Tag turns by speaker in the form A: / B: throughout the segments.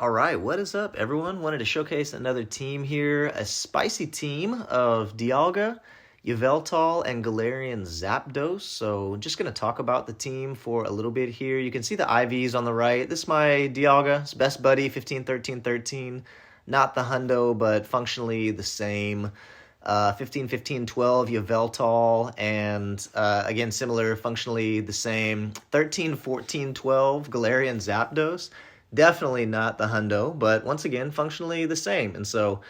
A: All right, what is up, everyone? Wanted to showcase another team here, a spicy team of Dialga, Yveltal, and Galarian Zapdos. So just going to talk about the team for a little bit here. You can see the IVs on the right. This is my Dialga, his best buddy, 15, 13, 13. Not the hundo, but functionally the same. 15, 15, 12, Yveltal, and again, similar, functionally the same. 13, 14, 12, Galarian Zapdos. Definitely not the hundo, but once again, functionally the same. And so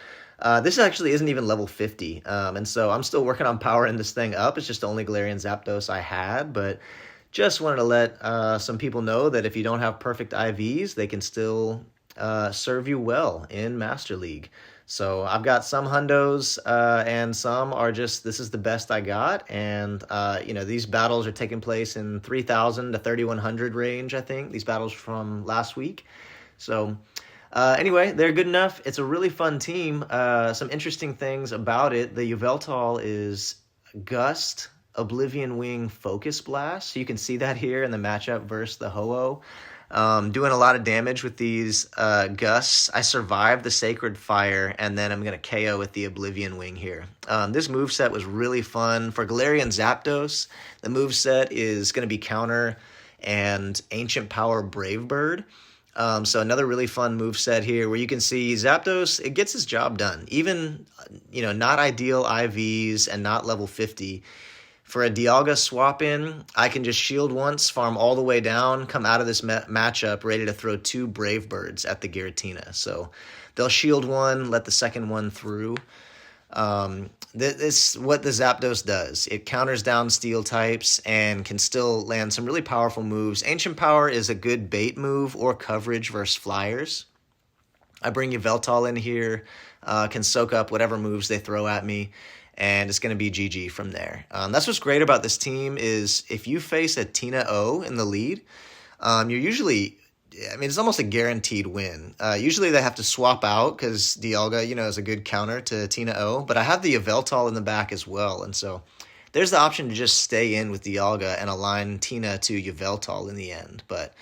A: this actually isn't even level 50. And so I'm still working on powering this thing up. It's just the only Galarian Zapdos I had, but just wanted to let some people know that if you don't have perfect IVs, they can still serve you well in Master League. So I've got some hundos and some are just, this is the best I got. And, these battles are taking place in 3,000 to 3,100 range, I think. These battles from last week. So anyway, they're good enough. It's a really fun team. Some interesting things about it. The Yveltal is Gust, Oblivion Wing, Focus Blast. So you can see that here in the matchup versus the Ho-Oh. Doing a lot of damage with these Gusts. I survived the Sacred Fire, and then I'm going to KO with the Oblivion Wing here. This moveset was really fun. For Galarian Zapdos, the moveset is going to be Counter and Ancient Power Brave Bird. So another really fun moveset here where you can see Zapdos, it gets his job done. Even, not ideal IVs and not level 50. For a Dialga swap in, I can just shield once, farm all the way down, come out of this matchup ready to throw two Brave Birds at the Giratina. So they'll shield one, let the second one through. This is what the Zapdos does. It counters down steel types and can still land some really powerful moves. Ancient Power is a good bait move or coverage versus flyers. I bring Yveltal in here, can soak up whatever moves they throw at me. And it's going to be GG from there. That's what's great about this team is if you face a Tina O in the lead, you're usually, it's almost a guaranteed win. Usually they have to swap out because Dialga, is a good counter to Tina O. But I have the Yveltal in the back as well. And so there's the option to just stay in with Dialga and align Tina to Yveltal in the end. But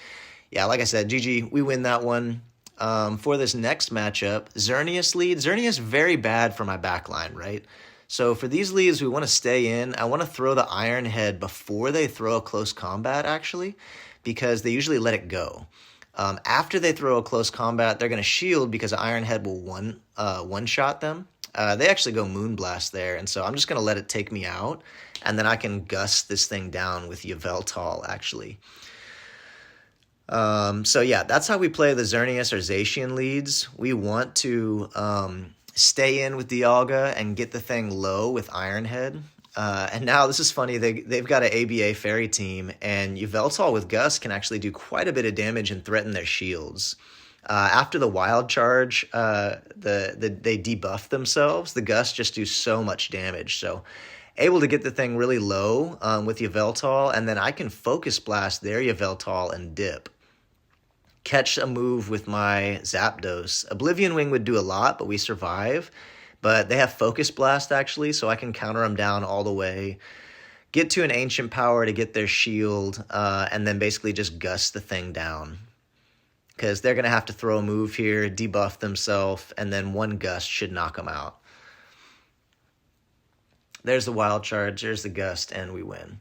A: yeah, like I said, GG, we win that one. For this next matchup, Xerneas lead. Xerneas very bad for my backline, right? So for these leads, we want to stay in. I want to throw the Iron Head before they throw a close combat, actually, because they usually let it go. After they throw a close combat, they're going to shield because Iron Head will one-shot them. They actually go Moonblast there, and so I'm just going to let it take me out, and then I can gust this thing down with Yveltal, actually. So yeah, that's how we play the Xerneas or Zacian leads. We want to stay in with Dialga and get the thing low with Iron Head. And now this is funny. They've got an ABA Fairy team, and Yveltal with Gust can actually do quite a bit of damage and threaten their shields. After the Wild Charge, they debuff themselves. The Gust just do so much damage. So able to get the thing really low with Yveltal, and then I can Focus Blast their Yveltal and dip. Catch a move with my Zapdos. Oblivion Wing would do a lot, but we survive. But they have Focus Blast, actually, so I can counter them down all the way. Get to an Ancient Power to get their shield, and then basically just gust the thing down. Because they're going to have to throw a move here, debuff themselves, and then one Gust should knock them out. There's the Wild Charge, there's the Gust, and we win.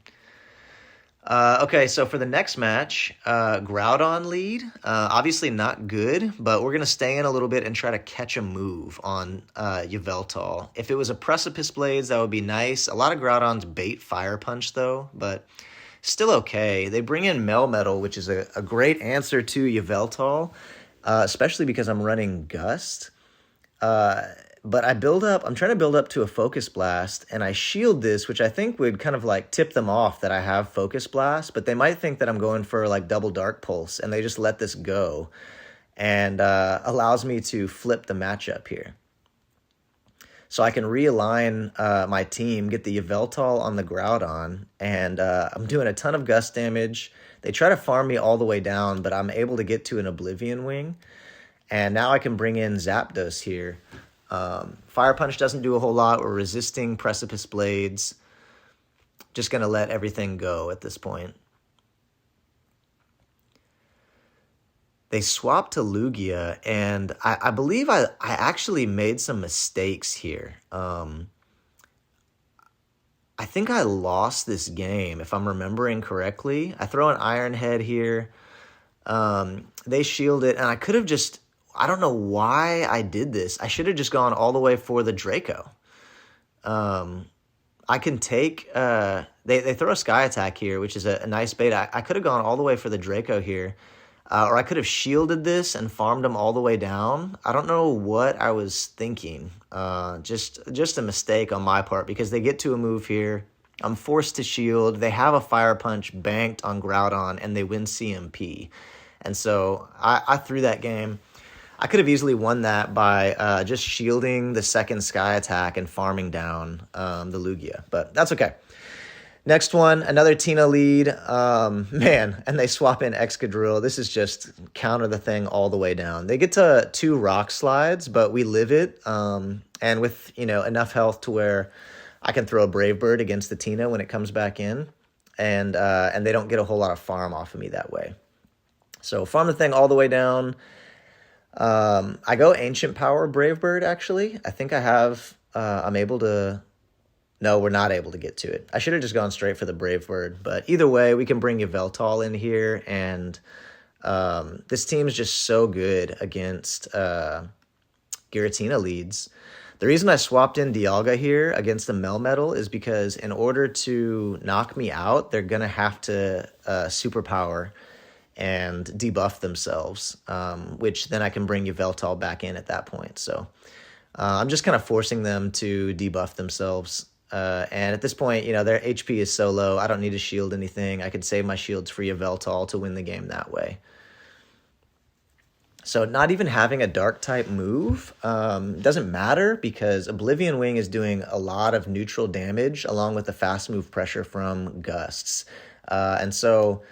A: Okay, so for the next match, Groudon lead. Obviously not good, but we're going to stay in a little bit and try to catch a move on Yveltal. If it was a Precipice Blades, that would be nice. A lot of Groudons bait Fire Punch, though, but still okay. They bring in Melmetal, which is a great answer to Yveltal, especially because I'm running Gust. But I'm trying to build up to a Focus Blast, and I shield this, which I think would kind of like tip them off that I have Focus Blast, but they might think that I'm going for like double Dark Pulse, and they just let this go, and allows me to flip the matchup here. So I can realign my team, get the Yveltal on the Groudon, and I'm doing a ton of Gust damage. They try to farm me all the way down, but I'm able to get to an Oblivion Wing, and now I can bring in Zapdos here. Fire Punch doesn't do a whole lot. We're resisting Precipice Blades. Just going to let everything go at this point. they swapped to Lugia, and I believe I actually made some mistakes here. I think I lost this game, if I'm remembering correctly. I throw an Iron Head here. They shield it, and I could have just... I don't know why I did this. I should have just gone all the way for the Draco. I can take... They throw a Sky Attack here, which is a nice bait. I could have gone all the way for the Draco here. Or I could have shielded this and farmed them all the way down. I don't know what I was thinking. Just a mistake on my part, because they get to a move here. I'm forced to shield. They have a Fire Punch banked on Groudon, and they win CMP. And so I threw that game. I could have easily won that by just shielding the second Sky Attack and farming down the Lugia. But that's okay. Next one, another Tina lead. Man, and they swap in Excadrill. This is just counter the thing all the way down. They get to 2 Rock Slides, but we live it. And with, enough health to where I can throw a Brave Bird against the Tina when it comes back in. And they don't get a whole lot of farm off of me that way. So farm the thing all the way down. I go Ancient Power Brave Bird, actually. I think I have... I'm able to... No, we're not able to get to it. I should have just gone straight for the Brave Bird. But either way, we can bring Yveltal in here. And this team is just so good against Giratina leads. The reason I swapped in Dialga here against the Melmetal is because in order to knock me out, they're going to have to Superpower and debuff themselves, which then I can bring Yveltal back in at that point. So I'm just kind of forcing them to debuff themselves. And at this point, their HP is so low, I don't need to shield anything. I could save my shields for Yveltal to win the game that way. So not even having a Dark-type move doesn't matter, because Oblivion Wing is doing a lot of neutral damage along with the fast move pressure from Gusts. And so,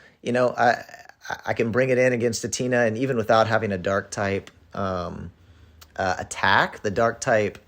A: I can bring it in against the Tina, and even without having a Dark-type attack, the Dark-type...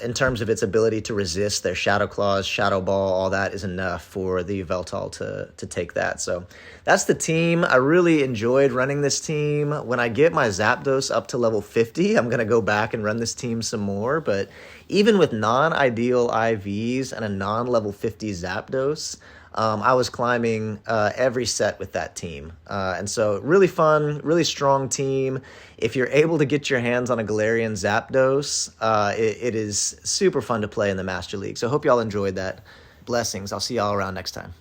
A: in terms of its ability to resist their Shadow Claws, Shadow Ball, all that is enough for the Yveltal to take that. So that's the team. I really enjoyed running this team. When I get my Zapdos up to level 50, I'm going to go back and run this team some more. But even with non-ideal IVs and a non-level 50 Zapdos, I was climbing every set with that team. And so really fun, really strong team. If you're able to get your hands on a Galarian Zapdos, it is super fun to play in the Master League. So I hope y'all enjoyed that. Blessings. I'll see y'all around next time.